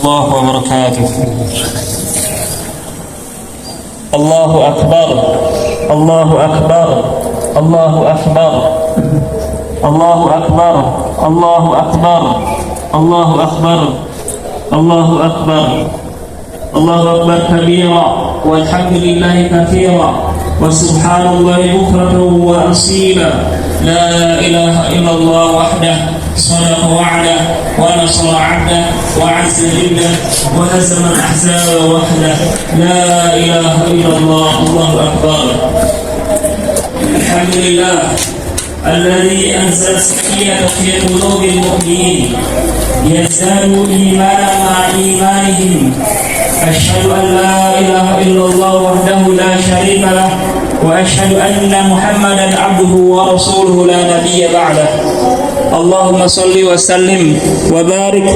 الله وبركاته. الله أكبر الله أكبر الله أكبر الله أكبر الله أكبر الله أكبر الله أكبر الله أكبر كبيرا والحمد لله كثيرا وسبحان الله بكرة وأصيلا. لا إله إلا الله وحده صدق وعده ونصر عبده وعز جنده وهزم الأحزاب وحده. لا إله إلا الله. الله أكبر. الحمد لله الذي أنزل السكينة في قلوب المؤمنين يزدادوا إيمانا مع إيمانهم. أشهد أن لا إله إلا الله وحده لا شريك له وأشهد أن محمدا عبده ورسوله لا نبي بعده. اللهم صل وسلم وبارك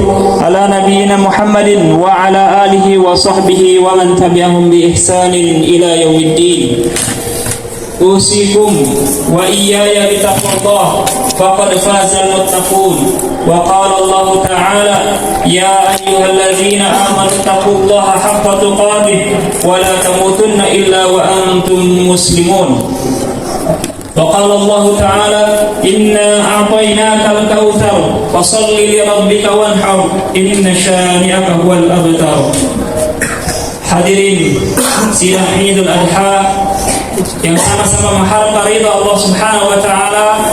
على نبينا محمد وعلى آله وصحبه ومن تبعهم بإحسان إلى يوم الدين. أوصيكم وإياي بتقوى الله فقد فاز المتقون. وقال الله تعالى: يا أيها الذين آمنوا اتقوا الله حق تقاته ولا تموتن إلا وأنتم مسلمون. وقال الله تعالى: إنا أعطيناك الكوثر فصل لربك وانحر إن شانئك هو الأبتر. Hadirin sidang Idul Adha yang sama-sama mengharap ridha Allah Subhanahu wa taala,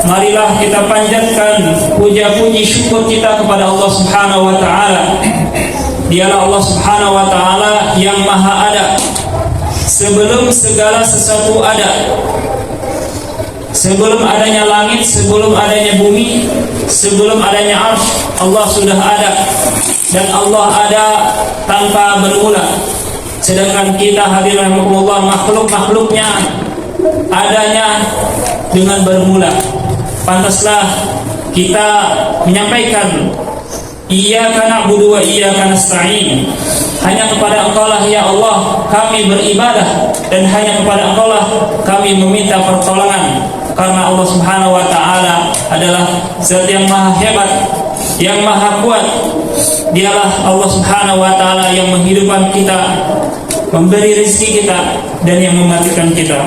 marilah kita panjatkan puja-puji syukur kita kepada Allah Subhanahu wa taala. Dialah Allah Subhanahu wa taala yang maha ada sebelum segala sesuatu ada. Sebelum adanya langit, sebelum adanya bumi, sebelum adanya arsy, Allah sudah ada. Dan Allah ada tanpa bermula. Sedangkan kita hadirin rahimakumullah, makhluk-makhluknya adanya dengan bermula. Pantaslah kita menyampaikan iyyaka na'budu wa iyyaka nasta'in. Hanya kepada Engkau lah ya Allah kami beribadah, dan hanya kepada Engkau lah kami meminta pertolongan. Karena Allah Subhanahu wa taala adalah zat yang maha hebat, yang maha kuat. Dialah Allah Subhanahu wa taala yang menghidupkan kita, memberi rezeki kita, dan yang mematikan kita.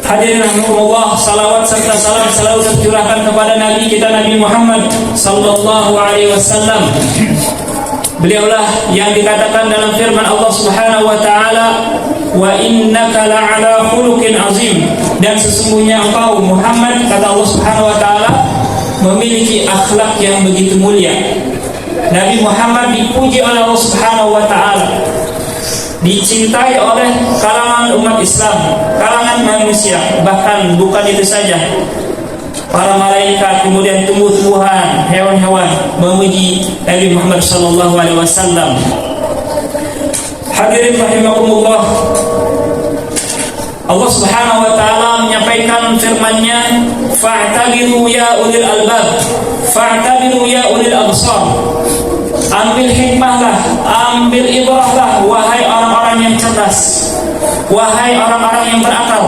Hadirin rahimakumullah, salawat serta salam selalu tercurahkan kepada Nabi kita Nabi Muhammad sallallahu alaihi wasallam. Beliaulah yang dikatakan dalam firman Allah Subhanahu wa taala, wa innaka la'ala khuluqin azim. Dan sesungguhnya engkau Muhammad, kata Allah Subhanahu wa taala, memiliki akhlak yang begitu mulia. Nabi Muhammad dipuji oleh Allah Subhanahu wa taala, dicintai oleh kalangan umat Islam, kalangan manusia. Bahkan bukan itu saja, para malaikat, kemudian tumbuh-tumbuhan, hewan-hewan memuji Nabi Muhammad sallallahu alaihi wasallam. Hadirin rahimakumullah, Allah Subhanahu wa taala menyampaikan firman-Nya, fa'tabiru ya ulil albab, fa'tabiru ya ulil absar. Ambil hikmahlah, ambil ibrahlah, wahai orang-orang yang cerdas, wahai orang-orang yang berakal.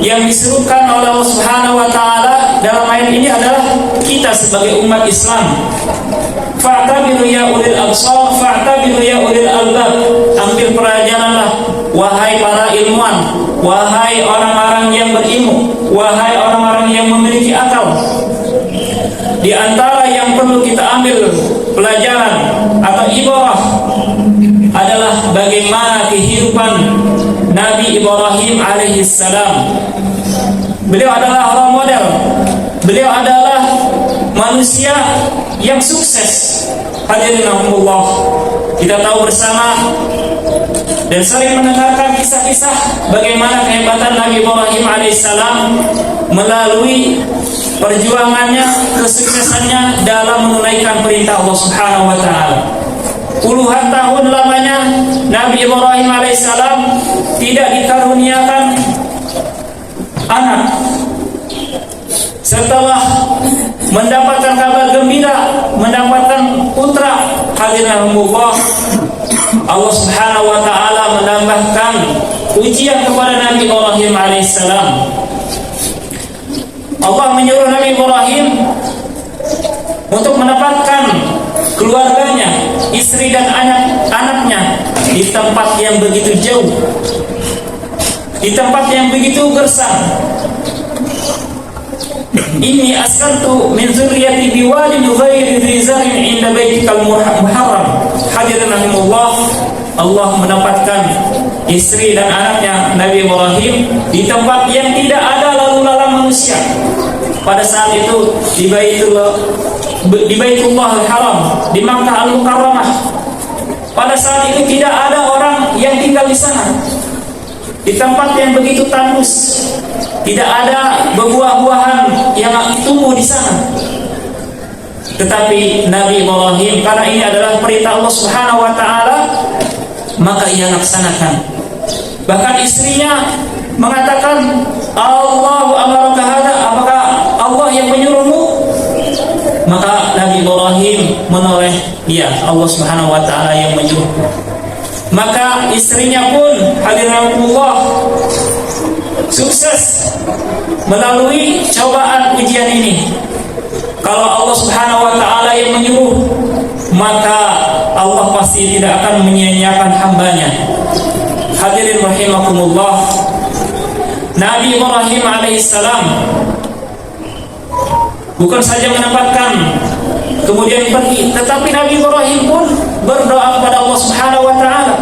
Yang diserukan oleh Allah Subhanahu wa taala dalam ayat ini adalah kita sebagai umat Islam. Fa'tabiru ya ulil absar, fa'tabiru ya ulil albab. Ambil pelajaranlah, wahai para ilmuwan, wahai orang-orang yang berilmu, wahai orang-orang yang memiliki akal. Di antara yang perlu kita ambil pelajaran atau ibrah adalah bagaimana kehidupan Nabi Ibrahim alaihissalam. Beliau adalah role model. Beliau adalah manusia yang sukses. Hadirin rahimakumullah, kita tahu bersama dan sering mendengarkan kisah-kisah bagaimana kehebatan Nabi Ibrahim alaihissalam melalui perjuangannya, kesuksesannya dalam menunaikan perintah Allah Subhanahu wa taala. Puluhan tahun lamanya Nabi Ibrahim alaihissalam tidak dikaruniakan anak. Setelah mendapatkan kabar gembira, mendapatkan putra, hadirin Allah, Allah Subhanahu wa taala menambahkan ujian kepada Nabi Ibrahim alaihissalam. Allah menyuruh Nabi Ibrahim untuk mendapatkan keluarganya, istri dan anak-anaknya di tempat yang begitu jauh, di tempat yang begitu gersang. Inni askantu min zurriyati biwadin ghairi dhi zar'in 'inda baitikal muharram. Hadirin rahimullah, Allah menempatkan istri dan anaknya Nabi Ibrahim di tempat yang tidak ada lalu lalang manusia. Pada saat itu di Baitullah Al-Haram, di Makkah Al-Mukarramah. Pada saat itu tidak ada orang yang tinggal di sana. Di tempat yang begitu tandus, tidak ada buah-buahan yang tumbuh di sana. Tetapi Nabi Ibrahim, karena ini adalah perintah Allah Subhanahu wa taala, maka ia laksanakan. Bahkan istrinya mengatakan, Allahu amaraka hada, apakah Allah yang menyuruhmu? Maka Nabi Ibrahim menoleh, ya, Allah Subhanahu wa taala yang menyuruh. Maka istrinya pun, hadirinallah, sukses melalui cobaan ujian ini. Kalau Allah Subhanahu wa taala yang menyuruh, maka Allah pasti tidak akan menyia-nyiakan hambanya. Hadirin rahimakumullah, Nabi Ibrahim alaihissalam bukan saja menempatkan kemudian pergi, tetapi Nabi Ibrahim pun berdoa kepada Allah Subhanahu wa taala.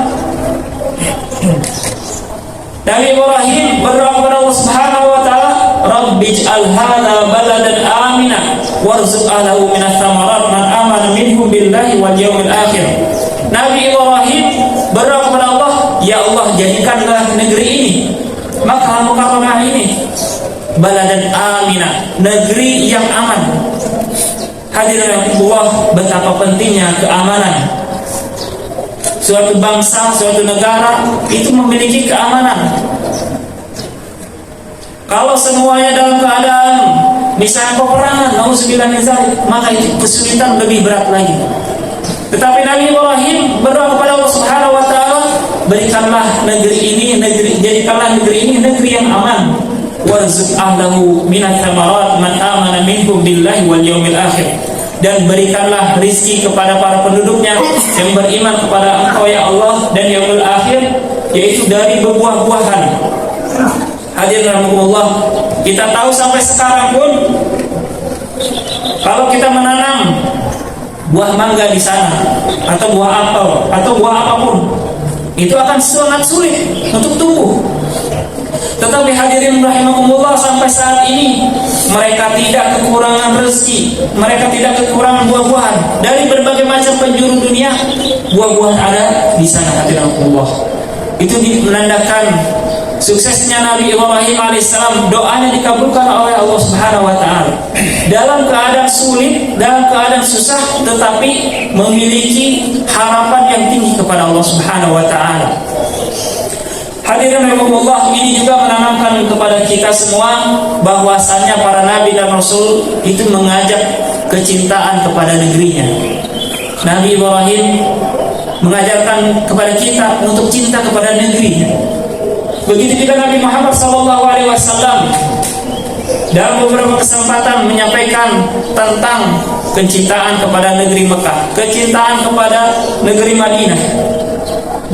Nabi Ibrahim berdoa kepada Allah Subhanahu wa taala, Rabbij'al hadza baladan amina warzuq ahlahu minas thamarat man amana minhum billahi wal yawmil akhir. Nabi Ibrahim berdoa kepada Allah, ya Allah, jadikanlah negeri ini, Makkah Al-Mukarramah ini, baladan amina, negeri yang aman. Hadirin Allah, betapa pentingnya keamanan. Suatu bangsa, suatu negara itu memiliki keamanan. Kalau semuanya dalam keadaan misalnya peperangan, nauzubillah min dzalik, maka itu kesulitan lebih berat lagi. Tetapi Nabi Ibrahim berdoa kepada Allah Subhanahu wa taala, berikanlah negeri ini, jadikanlah negeri ini negeri yang aman. Warzuq ahlahu minat thamarat man amana minhum billahi wal yawmil akhir. Dan berikanlah rizki kepada para penduduknya yang beriman kepada Engkau ya Allah dan yaumil akhir, yaitu dari buah-buahan. Hadirin rahimahullah, kita tahu sampai sekarang pun kalau kita menanam buah mangga di sana atau buah apel atau buah apapun, itu akan sangat sulit untuk tumbuh. Tetapi hadirin rahimakumullah, sampai saat ini mereka tidak kekurangan rezeki, mereka tidak kekurangan buah-buahan dari berbagai macam penjuru dunia. Buah-buahan ada di sana, hadirin rahimakumullah. Itu menandakan suksesnya Nabi Ibrahim alaihissalam. Doanya dikabulkan oleh Allah Subhanahu wa taala. Dalam keadaan sulit, dalam keadaan susah, tetapi memiliki harapan yang tinggi kepada Allah Subhanahu wa taala. Hadirin rahimakumullah, ini juga menanamkan kepada kita semua bahwasannya para nabi dan rasul itu mengajak kecintaan kepada negerinya. Nabi Ibrahim mengajarkan kepada kita untuk cinta kepada negerinya. Begitu juga Nabi Muhammad SAW dalam beberapa kesempatan menyampaikan tentang kecintaan kepada negeri Mekah, kecintaan kepada negeri Madinah,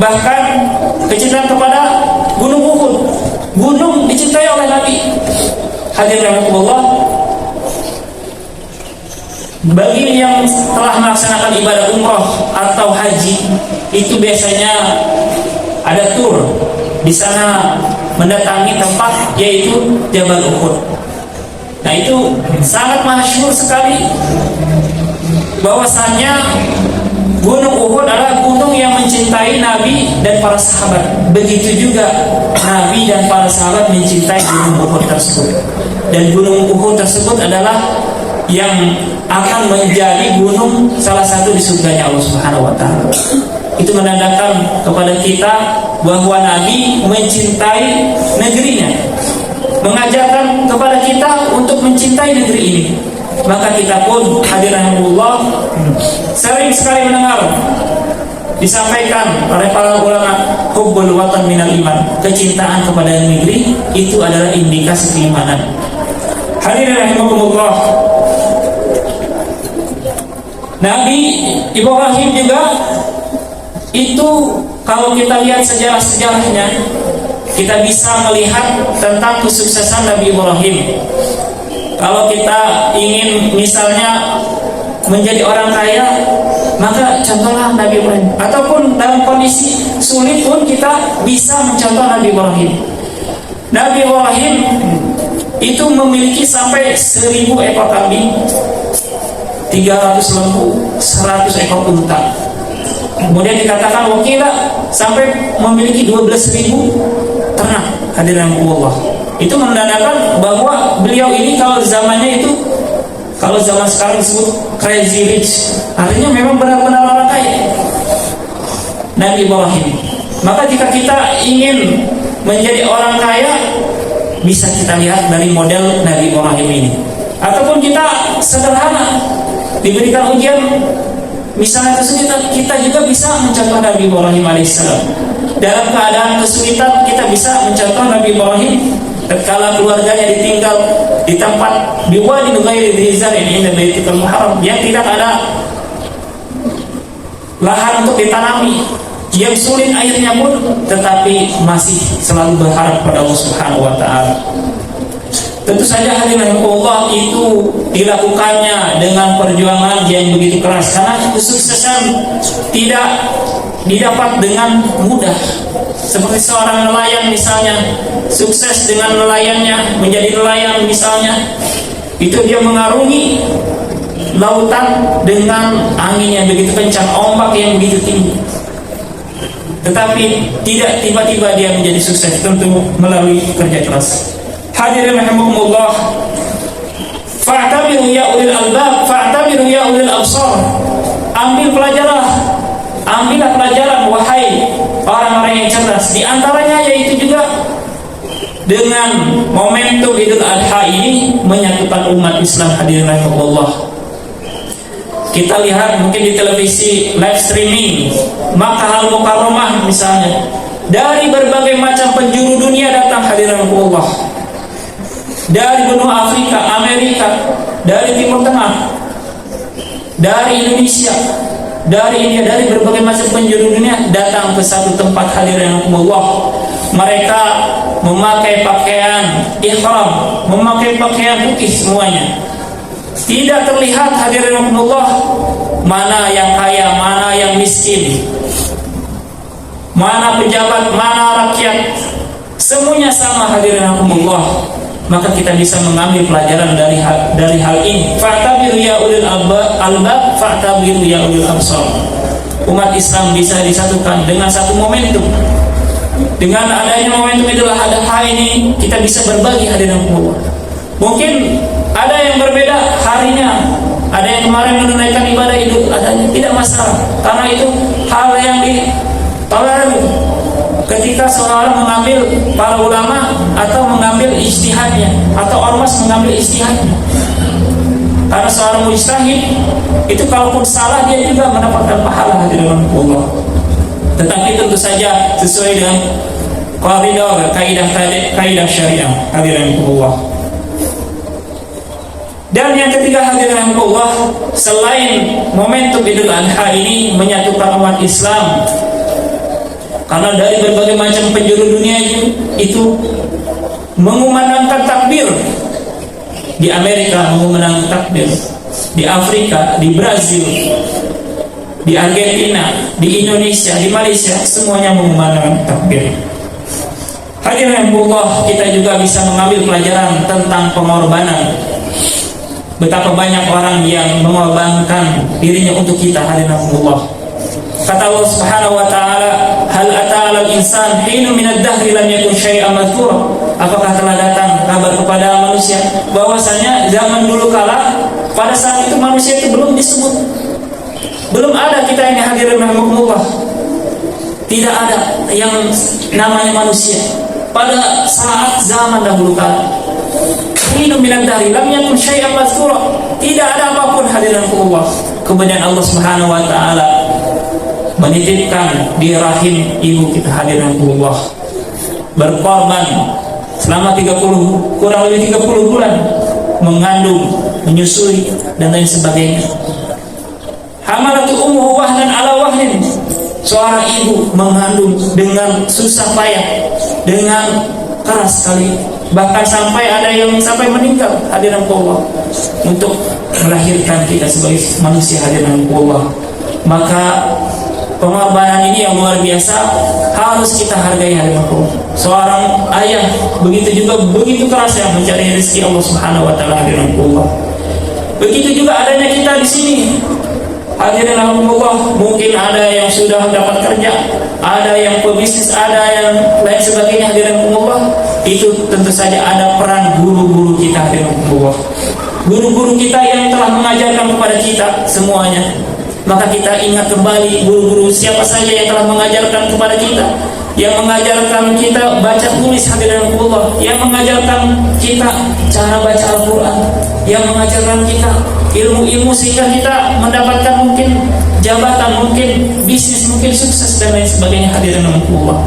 bahkan kecintaan kepada Gunung Uhud. Gunung dicintai oleh Nabi. Hadirin rahimakumullah, bagi yang telah melaksanakan ibadah umrah atau haji, itu biasanya ada tur di sana mendatangi tempat yaitu Jabal Uhud. Nah, itu sangat masyhur sekali bahwasannya Gunung Uhud adalah gunung yang mencintai Nabi dan para sahabat. Begitu juga Nabi dan para sahabat mencintai Gunung Uhud tersebut. Dan Gunung Uhud tersebut adalah yang akan menjadi gunung salah satu di surganya Allah Subhanahu wa taala. Itu menandakan kepada kita bahwa Nabi mencintai negerinya, mengajarkan kepada kita untuk mencintai negeri ini. Maka kita pun hadirin Allah sering sekali mendengar disampaikan oleh para ulama, hubbul watan minal iman, kecintaan kepada negeri itu adalah indikasi keimanan. Hadirin rahimakumullah, Nabi Ibrahim juga itu, kalau kita lihat sejarah-sejarahnya, kita bisa melihat tentang kesuksesan Nabi Ibrahim. Kalau kita ingin misalnya menjadi orang kaya, maka contohlah Nabi Ibrahim. Ataupun dalam kondisi sulit pun kita bisa mencontoh Nabi Ibrahim. Nabi Ibrahim itu memiliki sampai 1000 ekor kambing, 300 lembu, 100 ekor unta. Kemudian dikatakan wakila sampai memiliki 12.000 ternak. Hadirin Allah, itu menandakan bahwa beliau ini kalau zamannya itu, kalau zaman sekarang disebut crazy rich, artinya memang benar-benar orang kaya, Nabi Ibrahim. Maka jika kita ingin menjadi orang kaya, bisa kita lihat dari model Nabi Ibrahim ini. Ataupun kita sederhana diberikan ujian, misalnya kesulitan, kita juga bisa mencontoh Nabi Ibrahim alaihissalam. Dalam keadaan kesulitan, kita bisa mencontoh Nabi Ibrahim tatkala keluarganya ditinggal di tempat di wadi ghairi dzi zar'in inda baitikal muharram, yang tidak ada lahan untuk ditanami, yang sulit airnya pun, tetapi masih selalu berharap pada Allah Subhanahu wa taala. Tentu saja hadirin Allah, itu dilakukannya dengan perjuangan yang begitu keras, karena kesuksesan tidak didapat dengan mudah. Seperti seorang nelayan misalnya, sukses dengan nelayannya, menjadi nelayan misalnya, itu dia mengarungi lautan dengan angin yang begitu kencang, ombak yang begitu tinggi, tetapi tidak tiba-tiba dia menjadi sukses, tentu melalui kerja keras. Hadirin rahimakumullah, fa'tabiru ya ulil albab, fa'tabiru ya ulil absar. Ambillah pelajaran wahai orang-orang yang cerdas. Di antaranya yaitu juga dengan momentum Idul Adha ini menyatukan umat Islam. Hadirin rahimakumullah, kita lihat mungkin di televisi live streaming Makkah Al-Mukarramah misalnya, dari berbagai macam penjuru dunia datang. Hadirin rahimakumullah, dari benua Afrika, Amerika, dari Timur Tengah, dari Indonesia, dari India, dari berbagai macam penjuru dunia datang ke satu tempat. Hadirin Allah, mereka memakai pakaian ihram, memakai pakaian putih semuanya. Tidak terlihat, hadirin Allah, mana yang kaya, mana yang miskin, mana pejabat, mana rakyat, semuanya sama. Hadirin Allah, maka kita bisa mengambil pelajaran dari hal ini. Fa'tabiru ya ulil albab, fa'tabiru ya ulil absar. Umat Islam bisa disatukan dengan satu momentum. Dengan adanya momentum Idul Adha ini, kita bisa berbagi. Hadirin Allah, mungkin ada yang berbeda harinya, ada yang kemarin menunaikan ibadah Idul Adha, tidak masalah, karena itu hal yang ditolerir. Ketika seorang mengambil para ulama atau mengambil ijtihadnya, atau ormas mengambil ijtihadnya, karena seorang mujtahid itu kalaupun salah dia juga mendapatkan pahala. Hadirin Allah, tetapi tentu saja sesuai dengan koridor kaidah syariah. Hadirin Allah, dan yang ketiga, hadirin Allah, selain momentum Idul Adha ini menyatukan umat Islam, karena dari berbagai macam penjuru dunia itu mengumandangkan takbir. Di Amerika mengumandangkan takbir, di Afrika, di Brazil, di Argentina, di Indonesia, di Malaysia, semuanya mengumandangkan takbir. Hadirin Allah, kita juga bisa mengambil pelajaran tentang pengorbanan. Betapa banyak orang yang mengorbankan dirinya untuk kita. Hadirin Allah, kata Allah Subhanahu wa taala, hal ata 'alal insan hinun minad dahri lam yakun syai'an madhkura. Apakah telah datang kabar kepada manusia bahwasanya zaman dulu kala, pada saat itu manusia itu belum disebut, belum ada kita ini. Hadirin rahimakumullah, tidak ada yang namanya manusia pada saat zaman dahulu kala. Hinun minad dahri lam yakun syai'an madhkura, tidak ada apapun. Hadirin rahimakumullah, kemudian Allah Subhanahu wa taala menitipkan di rahim ibu kita. Hadirin Allah, berkorban selama 30, kurang lebih 30 bulan, mengandung, menyusui dan lain sebagainya. Hamalatu ummuhu wahnan ala wahnin. Seorang ibu mengandung dengan susah payah, dengan keras sekali, bahkan sampai ada yang sampai meninggal, hadirin Allah, untuk melahirkan kita sebagai manusia, hadirin Allah. Maka pengorbanan ini yang luar biasa harus kita hargai, hadirin Allah. Seorang ayah begitu keras yang mencari rezeki Allah Subhanahu wa taala, hadirin Allah. Begitu juga adanya kita di sini, hadirin Allah. Mungkin ada yang sudah dapat kerja, ada yang pebisnis, ada yang lain sebagainya, hadirin Allah. Itu tentu saja ada peran guru-guru kita, hadirin Allah. Guru-guru kita yang telah mengajarkan kepada kita semuanya. Maka kita ingat kembali guru-guru siapa saja yang telah mengajarkan kepada kita, yang mengajarkan kita baca tulis, hadirin Allah, yang mengajarkan kita cara baca Al-Quran, yang mengajarkan kita ilmu-ilmu sehingga kita mendapatkan mungkin jabatan, mungkin bisnis, mungkin sukses dan lain sebagainya, hadirin Allah.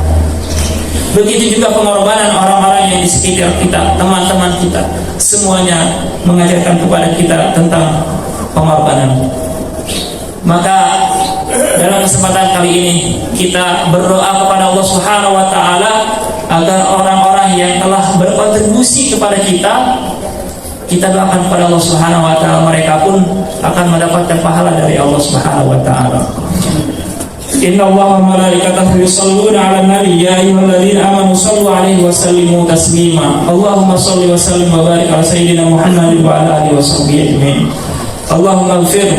Begitu juga pengorbanan orang-orang yang di sekitar kita, teman-teman kita, semuanya mengajarkan kepada kita tentang pengorbanan. Maka dalam kesempatan kali ini kita berdoa kepada Allah Subhanahu wa taala agar orang-orang yang telah berkontribusi kepada kita doakan kepada Allah Subhanahu wa taala, mereka pun akan mendapatkan pahala dari Allah Subhanahu wa taala. Inna Allaha wa malaikatahu yusholluna 'alan nabi ya ayyuhalladzina amanu shallu 'alaihi wa sallimu taslima. Allahumma shalli wa sallim wa barik 'ala sayyidina Muhammadin wa 'ala alihi wa sahbihi ajma'in. Allahumma ighfir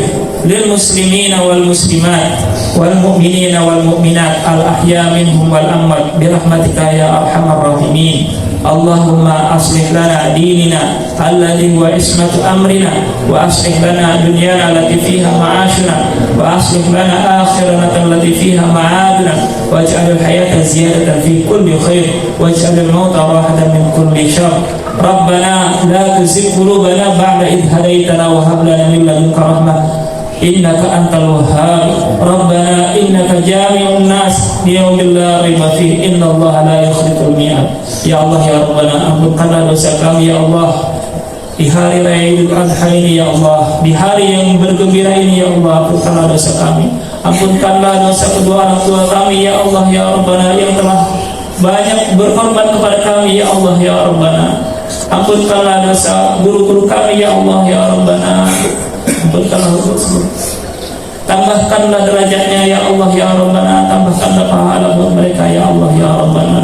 lil muslimina wal muslimat wal mu'minina wal mu'minat al ahya minhum wal amwat bi rahmatika ya arhamar rahimin. Allahumma aslih lana dinina alladhi huwa ismatu amrina wa aslih lana dunyana allati fiha ma'ashuna wa aslih lana akhirana allati fiha ma'aduna waj'al al-hayata ziyadatan fi kulli khair waj'al al-mauta rahatan min kulli syarr. Rabbana la tuzigh qulubana ba'da idh hadaytana wa hab lana min ladunka rahmah innaka antal wahhab. Rabbana innaka jami'un nas liyaumin la raiba fihi innallaha la yukhliful mi'ad. Ya Allah ya Rabbana, ampunkanlah dosa kami ya Allah di hari raya Idul Adha ini ya Allah, di hari yang bergembira ini ya Allah. Ampunkanlah dosa kami, ampunkanlah dosa kedua orang tua kami ya Allah ya Rabbana, yang telah banyak berkorban kepada kami ya Allah ya Rabbana. Ampunkanlah dosa guru-guru kami ya Allah ya Rabbana. Ampunkanlah dosa, tambahkanlah derajatnya ya Allah ya Rabbana, tambahkanlah pahala buat mereka ya Allah ya Rabbana.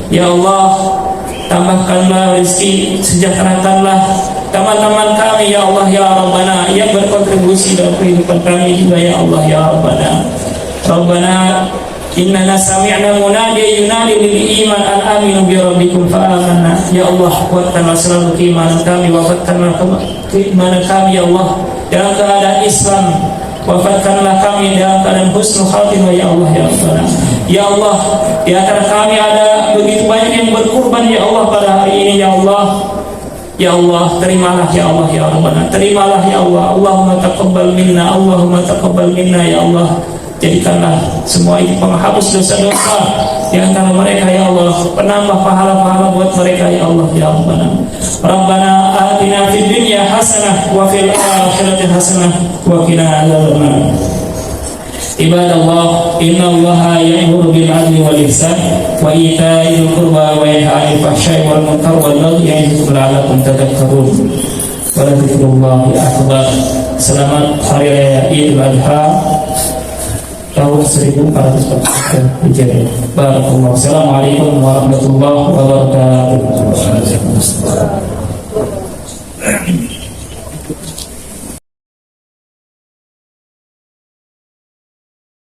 Ya Allah, tambahkanlah rezeki, sejahterakanlah teman-teman kami ya Allah ya Rabbana, yang berkontribusi dalam kehidupan kami juga ya Allah ya Rabbana. Rabbana innana sami'na munadiyan yunadi lil iman an aminu bi rabbikum fa amanna. Ya Allah, kuatkanlah selalu keimanan kami, wafatkanlah keimanan kami ya Allah dalam keadaan Islam, wafatkanlah kami dalam keadaan husnul khatimah ya Allah ya Rabbana. Ya Allah, di antara kami ada begitu banyak yang berkurban ya Allah pada hari ini ya Allah. Ya Allah, terimalah ya Allah ya Rabbana, terimalah ya Allah. Allahumma taqabbal minna, Allahumma taqabbal minna ya Allah. Jadikanlah semua ini penghapus dosa-dosa di antara mereka ya Allah, penambah pahala-pahala buat mereka ya Allah ya Rabbana. Rabbana atina fid dunya hasanah wa fil akhirati hasanah wa qina adzabannar. Ibadallah, innallaha ya'muru bil 'adli wal ihsan wa ita'i dzil qurba wa yanha 'anil fahsya'i wal munkar wal baghi ya'idukum la'allakum tadhakkarun. Wa dzikrullahi akbar. Selamat hari raya Idul Adha tahun 1443 Hijriah. Barakallahu. Assalamualaikum warahmatullahi wabarakatuh.